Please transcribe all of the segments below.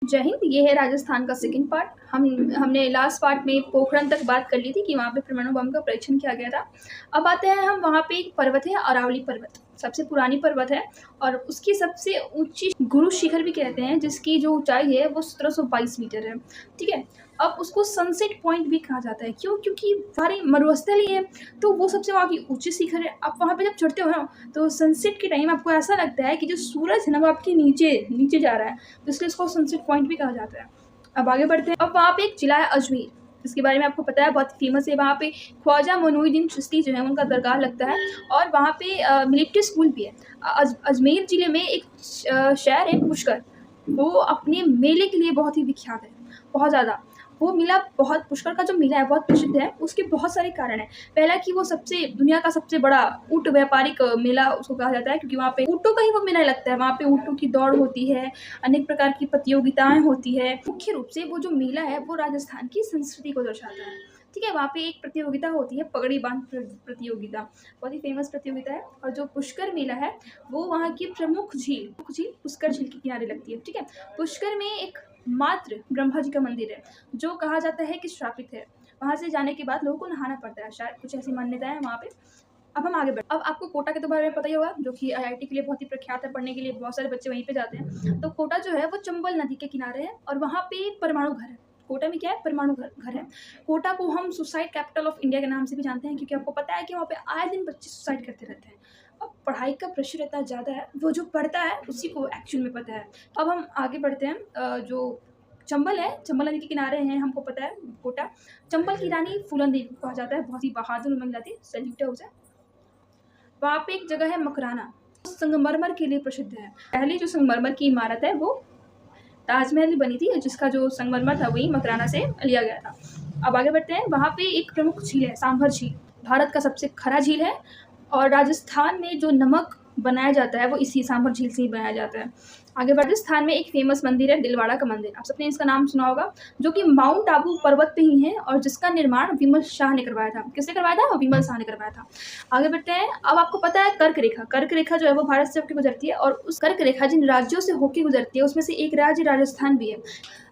जय हिंद। ये है राजस्थान का सेकंड पार्ट। हमने लास्ट पार्ट में पोखरण तक बात कर ली थी कि वहाँ पे परमाणु बम का परीक्षण किया गया था। अब आते हैं हम, वहाँ पे एक पर्वत है अरावली पर्वत, सबसे पुरानी पर्वत है और उसकी सबसे ऊंची गुरु शिखर भी कहते हैं, जिसकी जो ऊंचाई है वो 1722 मीटर है। ठीक है। अब उसको सनसेट पॉइंट भी कहा जाता है। क्यों? क्योंकि सारी मरुस्थल ही है, तो वो सबसे वहाँ की ऊंची शिखर है। आप वहाँ पे जब चढ़ते हो ना, तो सनसेट के टाइम आपको ऐसा लगता है कि जो सूरज है ना वो आपके नीचे नीचे जा रहा है, तो इसलिए इसको सनसेट पॉइंट भी कहा जाता है। अब आगे बढ़ते हैं। अब वहाँ पे एक जिला है अजमेर, इसके बारे में आपको पता है, बहुत फेमस है। वहाँ पे ख्वाजा मोइनुद्दीन चिश्ती जो है उनका दरगाह लगता है और वहाँ पे मिलिट्री स्कूल भी है। अजमेर जिले में एक शहर है पुष्कर, वो अपने मेले के लिए बहुत ही विख्यात है, बहुत ज़्यादा। वो मेला, बहुत पुष्कर का जो मेला है बहुत प्रसिद्ध है। उसके बहुत सारे कारण हैं। पहला कि वो दुनिया का सबसे बड़ा ऊँट व्यापारिक मेला उसको कहा जाता है, क्योंकि वहाँ पे ऊँटों का ही वो मेला लगता है। वहाँ पे ऊँटों की दौड़ होती है, अनेक प्रकार की प्रतियोगिताएं होती है। मुख्य रूप से वो जो मेला है वो राजस्थान की संस्कृति को दर्शाता है। ठीक है। वहाँ पे एक प्रतियोगिता होती है, पगड़ी बांध प्रतियोगिता, बहुत ही फेमस प्रतियोगिता है। और जो पुष्कर मेला है वो वहाँ की प्रमुख झील पुष्कर झील के किनारे लगती है। ठीक है। पुष्कर में एक मात्र ब्रह्मा जी का मंदिर है, जो कहा जाता है कि श्रापित है। वहाँ से जाने के बाद लोगों को नहाना पड़ता है, शायद कुछ ऐसी मान्यताएं हैं वहाँ पे। अब हम आगे बढ़ते। अब आपको कोटा के तो बारे में पता ही होगा, जो कि आईआईटी के लिए बहुत ही प्रख्यात है, पढ़ने के लिए बहुत सारे बच्चे वहीं पे जाते हैं। तो कोटा जो है वो चंबल नदी के किनारे है और वहाँ पे एक परमाणु घर है। कोटा में क्या है? परमाणु घर है। कोटा को हम सुसाइड कैपिटल ऑफ इंडिया के नाम से भी जानते हैं, क्योंकि आपको पता है कि वहाँ पे आए दिन बच्चे सुसाइड करते रहते हैं। अब पढ़ाई का प्रेशर इतना ज़्यादा है, वो जो पढ़ता है उसी को एक्चुअल में पता है। अब हम आगे बढ़ते हैं। जो चंबल है, चंबल नदी के किनारे हैं, हमको पता है कोटा। चंबल की रानी फूलन देवी को कहा जाता है, बहुत ही बहादुर महिला थी, सैल्यूट है उसे। वहाँ पे एक जगह है मकराना, संगमरमर के लिए प्रसिद्ध है। पहली जो संगमरमर की इमारत है वो ताजमहल बनी थी, जिसका जो संगमरमर था वही मकराना से लिया गया था। अब आगे बढ़ते हैं। वहाँ पे एक प्रमुख झील है, सांभर झील, भारत का सबसे खरा झील है और राजस्थान में जो नमक बनाया जाता है वो इसी सांभर झील से ही बनाया जाता है। आगे राजस्थान में एक फेमस मंदिर है, दिलवाड़ा का मंदिर, आप सबने इसका नाम सुना होगा, जो कि माउंट आबू पर्वत पे ही है और जिसका निर्माण विमल शाह ने करवाया था। किसने करवाया था? विमल शाह ने करवाया था। आगे बढ़ते हैं। अब आपको पता है कर्क रेखा जो है वो भारत से होकर गुजरती है और उस कर्क रेखा जिन राज्यों से होकर गुजरती है उसमें से एक राज्य राजस्थान भी है।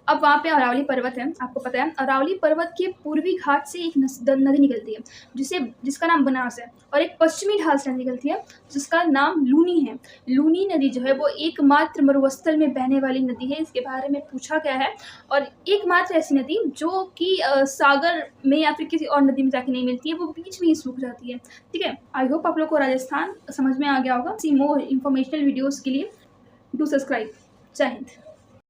अब वहाँ पे अरावली पर्वत है, आपको पता है। अरावली पर्वत के पूर्वी घाट से एक नदी निकलती है जिसका नाम बनास है, और एक पश्चिमी ढाल से निकलती है जिसका नाम लूनी है। लूनी नदी जो है वो एकमात्र मरुस्थल में बहने वाली नदी है, इसके बारे में पूछा गया है। और एकमात्र ऐसी नदी जो कि सागर में या फिर किसी और नदी में जाके नहीं मिलती है, वो बीच में ही सूख जाती है। ठीक है। आई होप आप लोग को राजस्थान समझ में आ गया होगा। सी मोर इन्फॉर्मेशनल वीडियोज़ के लिए डू सब्सक्राइब। जय हिंद।